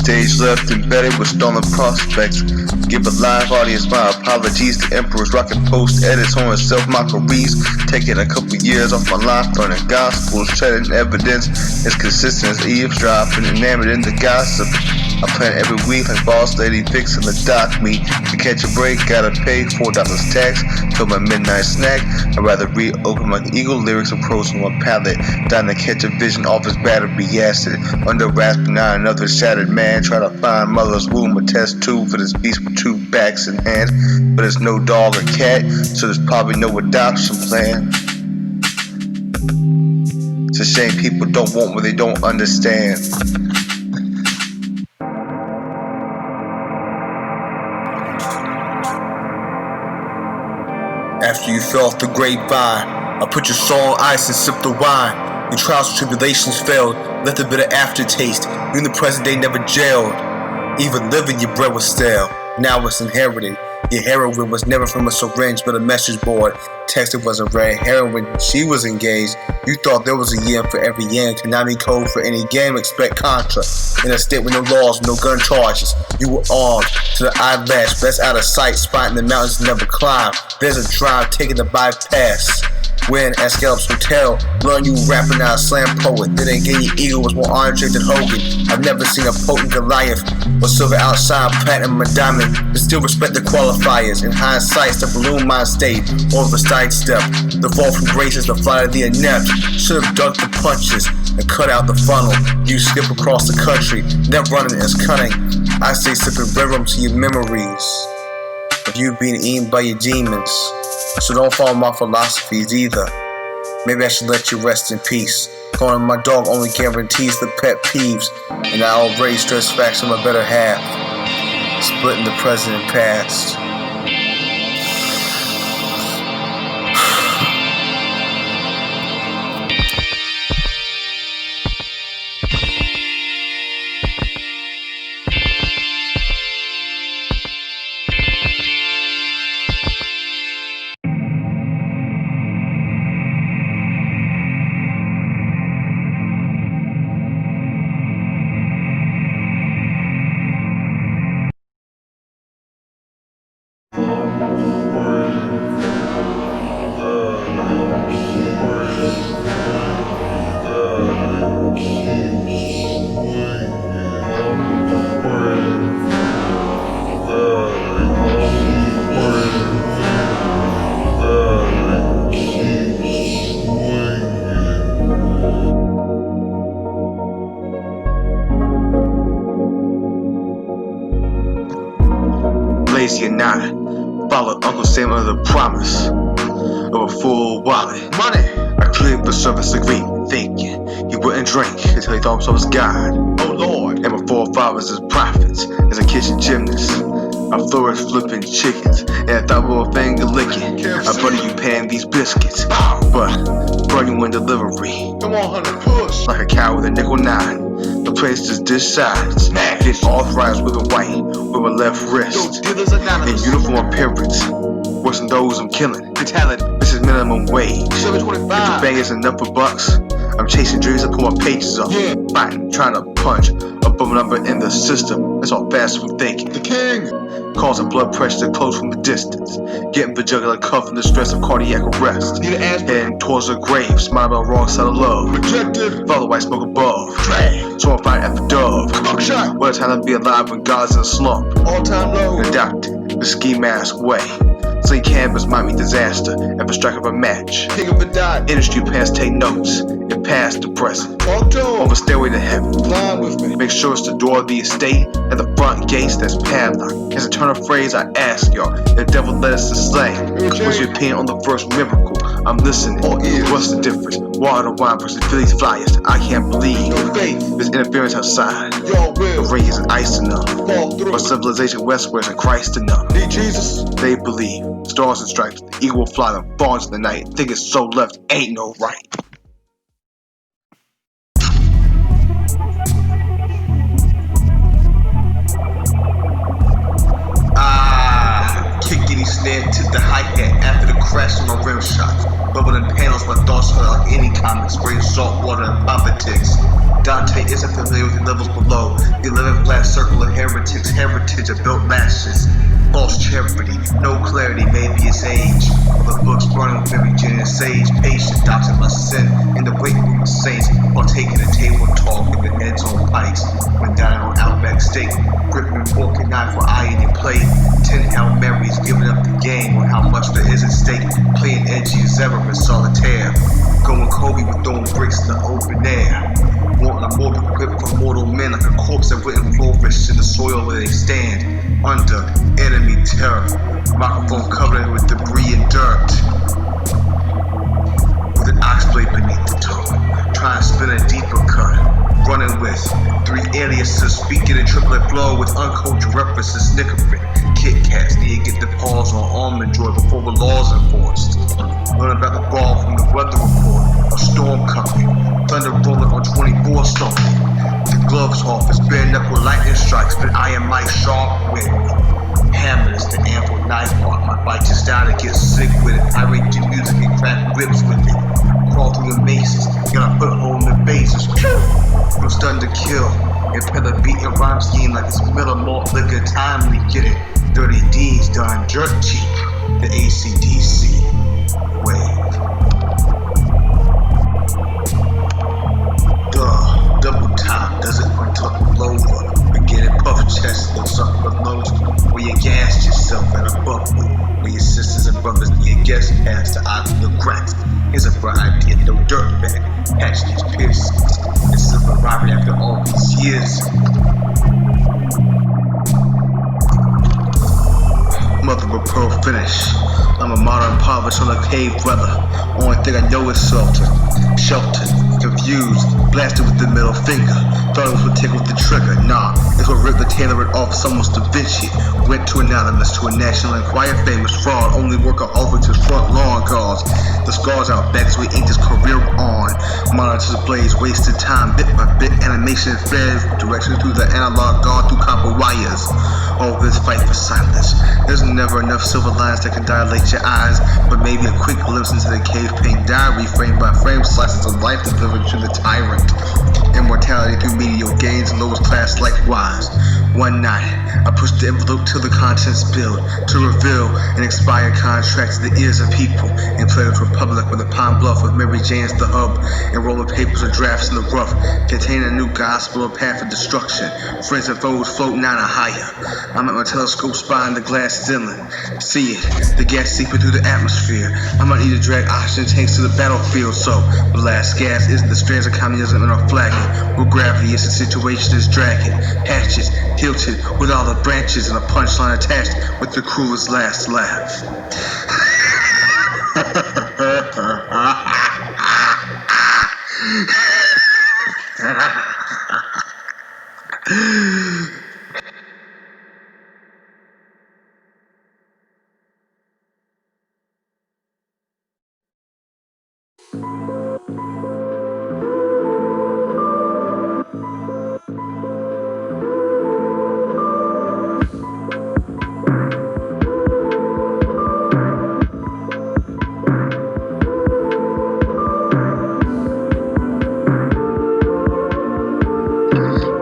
Stage left embedded with stolen prospects. Give a live audience my apologies to emperors rocking post edits on self-mockeries. Taking a couple years off my life, burning gospels, shedding evidence as consistent as eavesdropping, enamored in the gossip. I plan every week like boss lady fixing the dock me. To catch a break, gotta pay $4 tax. Till my midnight snack, I'd rather reopen my eagle lyrics and prose on my palette. Down to catch a vision off his battery acid. Under rasping on another shattered man. Try to find mother's womb, a test tube for this beast with 2 backs and hands. But it's no dog or cat, so there's probably no adoption plan. It's a shame people don't want what they don't understand. After you fell off the grapevine, I put your soul on ice and sipped the wine. Your trials and tribulations failed, left a bitter aftertaste. You in the present day never jailed. Even living, your bread was stale. Now it's inherited. Your heroin was never from a syringe, but a message board. Texted was a red heroin. She was engaged. You thought there was a yen for every yen. Konami code for any game. Expect Contra. In a state with no laws, no gun charges. You were armed to the eyelash, best out of sight. Spot in the mountains, never climb. There's a drive taking the bypass. When at Scallops Hotel, learn you rapping out a slam poet. Then again, your ego was more Andre than Hogan. I've never seen a potent Goliath or silver outside, platinum and diamond. But still respect the qualifiers. In hindsight, the balloon mind state or the sidestep. The fall from grace is the flight of the inept. Should have ducked the punches and cut out the funnel. You skip across the country, never running as cunning. I say sipping rhythm to your memories of you being eaten by your demons. So don't follow my philosophies either. Maybe I should let you rest in peace. Calling my dog only guarantees the pet peeves. And I already stress facts on my better half. Splitting the present and past. Lazy or not, followed Uncle Sam under the promise of a full wallet. Money! I cleared the service agreement, thinking he wouldn't drink until he thought himself as God. Oh Lord! And my forefathers as prophets, as a kitchen gymnast. I flourished flipping chickens, and I thought we were finger licking. I butter you pan these biscuits, but burn you in delivery. Come on, honey, push! Like a cow with a nickel nine. The place just decides. Get authorized with a white, with a left wrist. In uniform appearance, worse than those I'm killing. Fatality, this is minimum wage. 7.25. If the bag is enough for bucks, I'm chasing dreams, I pull my pages up. Fighting, trying to punch above a number in the system. That's all fast from thinking. The king! Causing blood pressure to close from the distance. Getting the jugular cuff from the stress of cardiac arrest. Heading towards the grave, smile on the wrong side of love. Rejected. Follow white smoke above. Drag. So I'm fighting at the dove. What a time to be alive when God's in a slump. All time low. Adopted the ski mask way. Sling canvas might mean disaster. Ever strike up a match. King of the dot. Industry pants take notes. It past the present. On the stairway to heaven. Climb with me. Make sure it's the door of the estate and the front gates that's padlocked. As a turn of phrase, I ask y'all, the devil led us to slay. What's your opinion on the first miracle? I'm listening. What's the difference? Water, wine versus Phillies Flyers. I can't believe there's interference outside. The rain isn't ice enough. For civilization westwards and Christ enough. Jesus. They believe. Stars and stripes. The eagle will fly them far into the night. Think it's so left, ain't no right. Kick getting snared to the hi-hat after the crash of my rim shot. Bubbling panels, my thoughts hurt like any comic, spraying salt water and politics. Dante isn't familiar with the levels below. The 11 flat circle of heretics, heritage of built lashes. False charity, no clarity, maybe it's age. The books running with every genuine sage, patient, doctor my sin in the waiting room of saints, while taking a table talk with the heads on pikes. When dining on Outback steak, gripping fork and knife for eye in your plate. 10 Hail Marys, giving up the game on how much there is at stake. Playing edgy as ever in solitaire. Going Kobe with throwing bricks in the open air. Wanting a mortal grip for mortal men, like a corpse that wouldn't flourish in the soil where they stand. Under enemy terror, microphone covered with debris and dirt. With an ox blade beneath the tongue, trying to spin a deeper cut. Running with 3 aliases, speaking in triplet flow with uncultured references, snickering. Kit Kats need to get the paws on Almond Joy before the law's enforced. Learn about the ball from the weather report. A storm coming, thunder rolling on 24 something. The gloves off, it's bare knuckle lightning strikes, but I am my sharp wit. Hammers, the ample knife part, my bite just down to get sick with it. I rate your music and crack whips with it. Crawl through the mazes, got a foothold in the bases. From stun to kill, and pen a beat and rhyme scheme like it's Miller Malt liquor timely. Get it? Dirty D's done dirt cheap. The AC/DC wave. Duh, double time, doesn't want to blow over. Beginning puff chest, looks up the nose. Where you gassed yourself at a bubble. Where your sisters and brothers need guest pass to eye through the cracks. Here's a bright idea, no dirt back. Patch these piercings. This is a rivalry after all these years. Mother of pearl finish. I'm a modern polished on a cave weather. Only thing I know is sheltered, confused, blasted with the middle finger. Thought it was what tickled the trigger. Nah, it's what ripped the tailor it off someone's Da Vinci. Went to anonymous to a national inquiry, famous fraud. Only workaholic to front lawn cause. The scars out back as we inked his career on. Monitors blaze, wasted time, bit by bit. Animation flares, directions through the analog gone through copper wires. All this fight for silence. There's never enough silver lines that can dilate your eyes, but maybe a quick glimpse into the cave paint diary, frame by frame, slices of life delivered to the tyrant. Immortality through medial gains, lowest class likewise. One night, I pushed the envelope till the contents spilled, to reveal an expired contract to the ears of people, in Players Republic with a Pine Bluff with Mary Jane's the hub, and rolling papers or drafts in the rough, containing a new gospel or path of destruction. Friends and foes floating on a higher. I'm at my telescope spying the glass ceiling. See it, the gas seeping through the atmosphere. I might need to drag oxygen tanks to the battlefield, so the last gas isn't the strands of communism in our flagging. Where gravity is the situation is dragging. Hatches hilted with all the branches and a punchline attached with the crew's last laugh.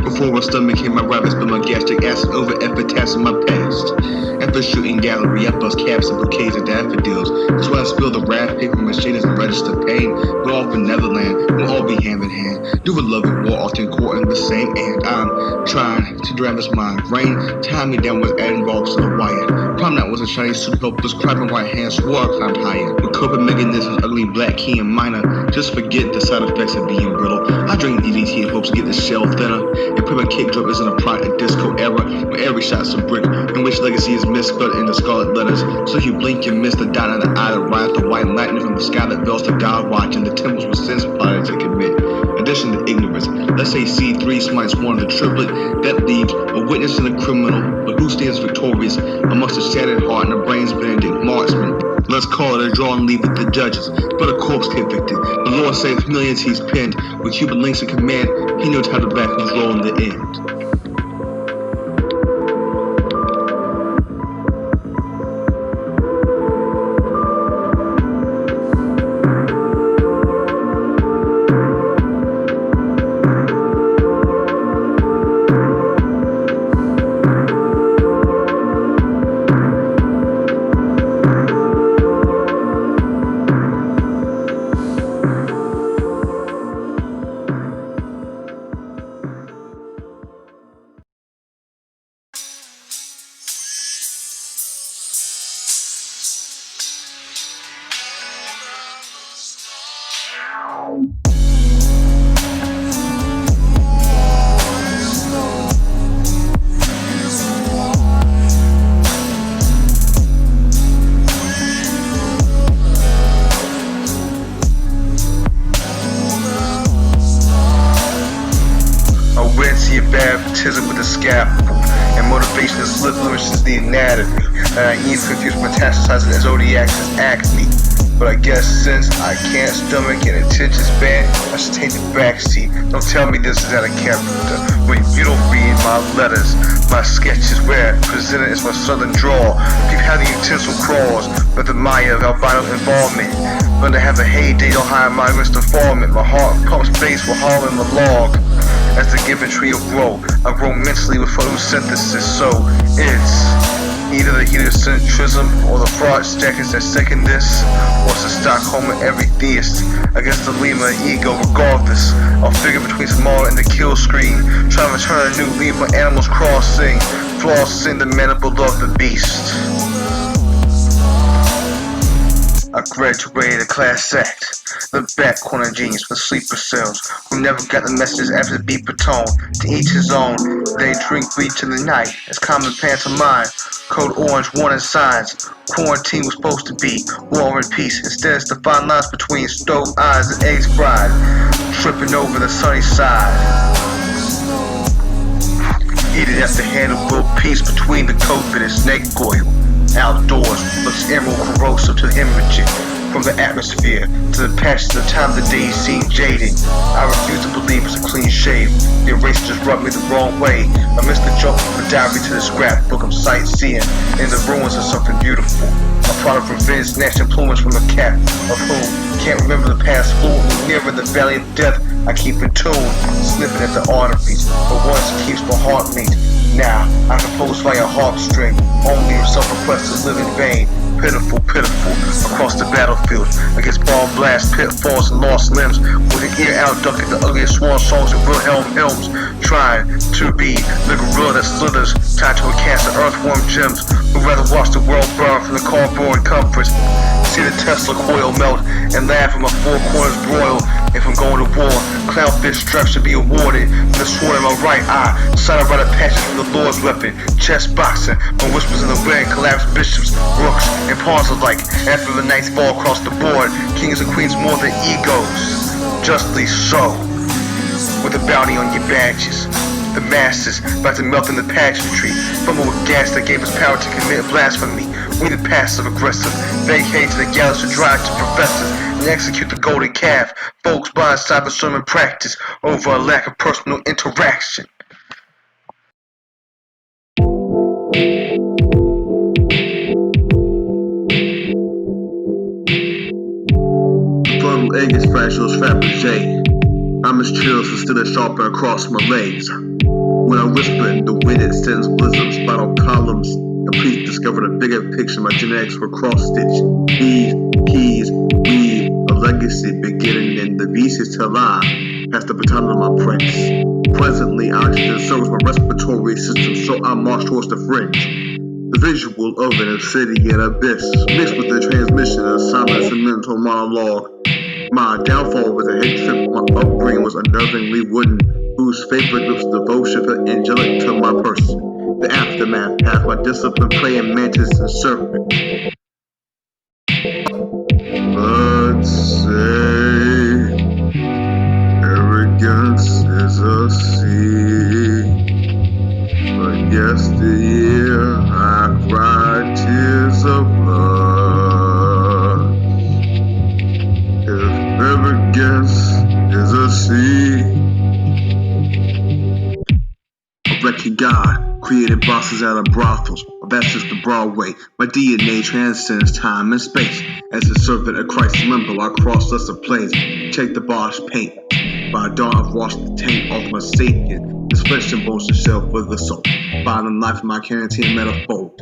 Before my stomach became my rival, spilled my gastric acid over epitaphs in my past. After shooting gallery, I bust caps and bouquets of daffodils. That's why I spill the wrath, paper machetes and register pain. We're all from Neverland, we'll all be hand in hand. Do a love and war, often courting the same, and I'm trying to drown this mind. Rain tied me down with adding rocks to the wire. Prom night was a shiny soup, helpless, crabbing white hands, swore I climbed higher. With coping mechanisms, ugly black key and minor. Just forget the side effects of being brittle. I drink DDT in hopes to get the shell thinner. And put my kick drum isn't a plot in disco era, where every shot's a brick, in which legacy is misspelled in the scarlet letters. So you blink and miss the dot on the eye that rides the white lightning from the sky that veils the God watch, and the temples with sins plotted to commit. Addition to ignorance, let's say C3 smites one of the triplet, that leaves a witness and a criminal, but who stands victorious amongst the shattered heart and the brains Benedict marksman? Let's call it a draw and leave it to judges, but a corpse convicted. The Lord saved millions he's pinned, with Cuban links in command, he knows how to back who's rolling the end. magnetism with the scalpel, and motivation is blemishes the anatomy. And I even confuse metastasizing as zodiacs as acne. But I guess since I can't stomach an attention span, I should take the backseat. Don't tell me this is out of character when you don't read my letters. My sketches where presented as my southern drawl. People have the utensil crawls, but the Maya of albino involvement. When they have a heyday, don't hire migrants to farm it. My heart pumps bass while hauling the log. As the given trio grow, I grow mentally with photosynthesis, so it's either the heliocentrism or the fraud stackers that second this, or it's the Stockholm of every theist against the Lima ego. Regardless, I'll figure between small and the kill screen, trying to turn a new leaf when animals crossing, flossing the mandible of the beast. I graduated a class act, the back corner genius for sleeper cells who never got the messages after the beeper tone. To each his own, they drink bleach in the night as common pantomime. Code orange warning signs. Quarantine was supposed to be war and peace. Instead it's the fine lines between stove eyes and eggs fried, tripping over the sunny side. Eating at the handle world peace between the COVID and snake oil. Outdoors looks emerald corrosive to the hemorrhaging from the atmosphere to the passage of time. The days seem jaded. I refuse to believe it's a clean shave. The eraser just rubbed me the wrong way. I missed the jump from the diary to the scrapbook. I'm sightseeing in the ruins of something beautiful. A product of revenge snatching plumage from a cat of whom can't remember the past. Fluently nearer the valley of death, I keep in tune, snipping at the arteries, but once keeps my heart beat. Now I compose via heartstring, only if self-repressed is living vain. Pitiful, pitiful, across the battlefield, against bomb blasts, pitfalls, and lost limbs, with an ear out ducking the ugliest swan songs of Wilhelm Helms, trying to be the gorilla that slithers, tied to a cast of earthworm gems, who'd rather watch the world burn from the cardboard comforts, see the Tesla coil melt, and laugh at my four corners broil. If I'm going to war, clownfish stripes should be awarded. The sword in my right eye, sighted by the patches from the Lord's weapon. Chest boxing, when whispers in the wind collapse bishops, rooks, and pawns alike. After the knights fall across the board, kings and queens more than egos. Justly so, with a bounty on your badges. The masses about to melt in the pageantry, fumble with gas that gave us power to commit blasphemy. We the passive aggressive, vacate to the gallows to drive to professors and execute the golden calf. Folks buying cyber sermon practice over a lack of personal interaction. The funnel egg is fragile as Fabergé. I'm as chill as still as sharper across my legs. When I whisper in the wind, it sends blizzards, bottle columns. A priest discovered a bigger picture. My genetics were cross-stitched. These keys weave a legacy beginning in the beasts till I pass the baton to my prince. Presently, oxygen serves my respiratory system, so I march towards the fringe. The visual of an obsidian abyss, mixed with the transmission of silence and mental monologue. My downfall was a head trip. My upbringing was unnervingly wooden, whose favorite was devotion for angelic to my person. The aftermath path, my discipline, praying mantis and serpent. But say, arrogance is a sin. But yesteryear I cried tears of blood. If arrogance is a sin, wretched God created bosses out of brothels. That's just the Broadway. My DNA transcends time and space. As a servant of Christ's limbo, I cross lesser planes. Check the bosh paint. By dawn, I've washed the taint off my sapien. This flesh and bones to shell for the soul. Finding life in my quarantine metaphor.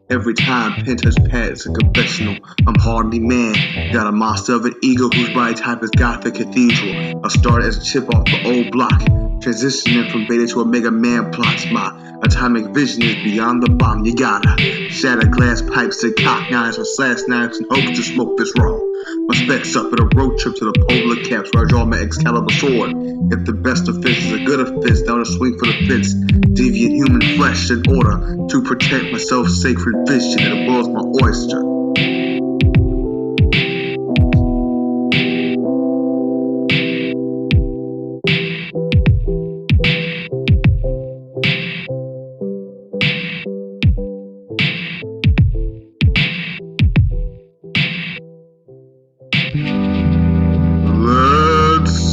Every time pen touch pad is a confessional. I'm hardly man. Got a monster of an ego whose body type is Gothic cathedral. I started as a chip off the old block. Transitioning from beta to omega man plots. My atomic vision is beyond the bomb. You gotta shatter glass pipes to cock knives or slash knives and hopes to smoke this raw. My specs up at a road trip to the polar caps where I draw my Excalibur sword. If the best offense is a good offense, down a swing for the fence. Deviant human flesh in order to protect myself, sacred vision, and the world's my oyster. Let's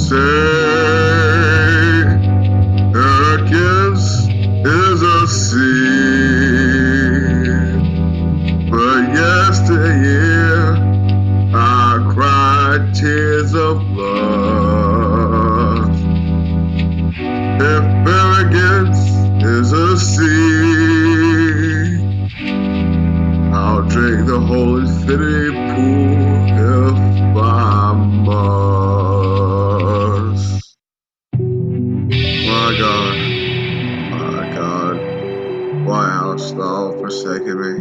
say Hercules is a sea, but yesteryear I cried tears of love. If arrogance is a sea, I'll drink the whole infinity pool if I must. My God, why hast thou forsaken me?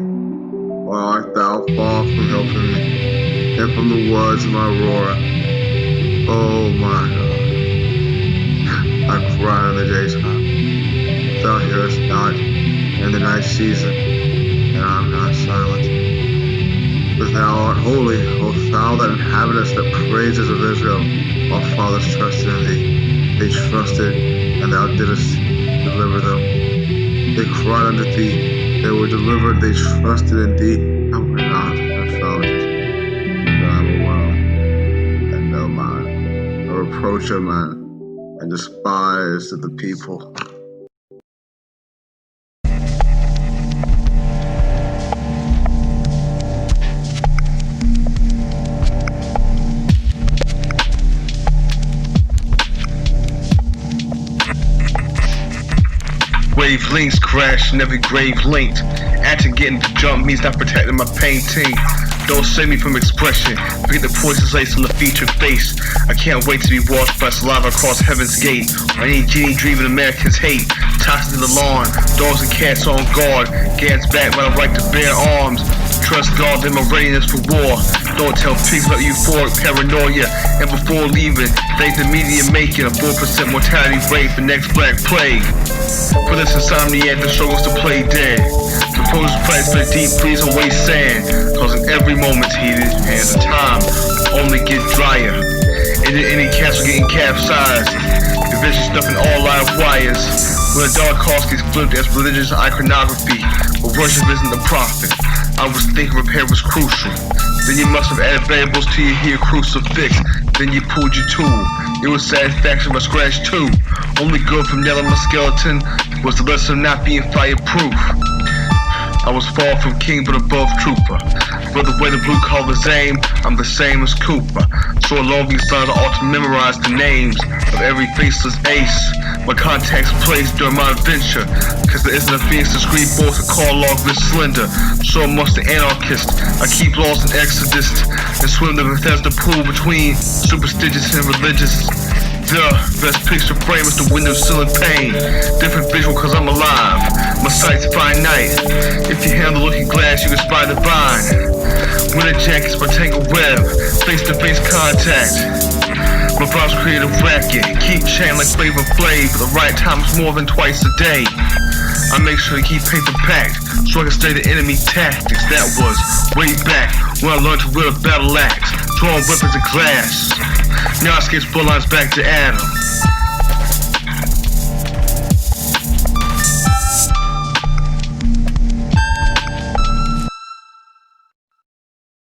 Why art thou far from helping me, and from the words of my roar? Oh my God, I cry in the daytime, thou hearest not, in the night season, and I am not silent. But thou art holy, O thou that inhabitest the praises of Israel. Our fathers trusted in thee. They trusted, and thou didst deliver them. They cried unto thee, they were delivered. They trusted in thee, and were not confounded. For I am a wow, and no man, a reproach of man, and despised of the people. Wavelengths crash in every grave linked. Acting getting to jump means not protecting my painting. Don't save me from expression. Forget the poison's lace on the featured face. I can't wait to be washed by saliva across heaven's gate. Or any genie dreaming Americans hate. Toxins in the lawn, dogs and cats on guard. Gans back when I like to bear arms. Trust God in my readiness for war. Don't tell pigs about euphoric paranoia. And before leaving, thank the media making a 4% mortality rate for next black plague. For this insomniac that struggles to play dead. The frozen price for the deep freeze and waste sand, causing every moment heated, and the time only get drier. Into any castle getting capsized, division stuffing all live wires. When the dark cause gets flipped as religious iconography, but worship isn't the prophet. I was thinking repair was crucial. Then you must have added variables to your here crucifix. Then you pulled your tool. It was satisfaction but scratch too. Only good from nailing my skeleton was the lesson of not being fireproof. I was far from king but above trooper. For the way the blue colors aim, I'm the same as Cooper. So along these lines I ought to memorize the names of every faceless ace. My contacts placed during my adventure, cause there isn't a phoenix to scream forth a call log this slender. So amongst the anarchists, I keep laws in exodus and swim the Bethesda pool between superstitious and religious. The best picture frame is the window ceiling pane. Different visual cause I'm alive. My sight's finite. If you handle looking glass, you can spy the vine. Winter jackets, my tangled web. Face-to-face contact. My boss created a racket. Keep chatting like Flavor Flav. But the right time is more than twice a day. I make sure to keep paper packed so I can study the enemy tactics. That was way back when I learned to wield a battle axe, drawing weapons of glass. Now I skip bloodlines back to Adam.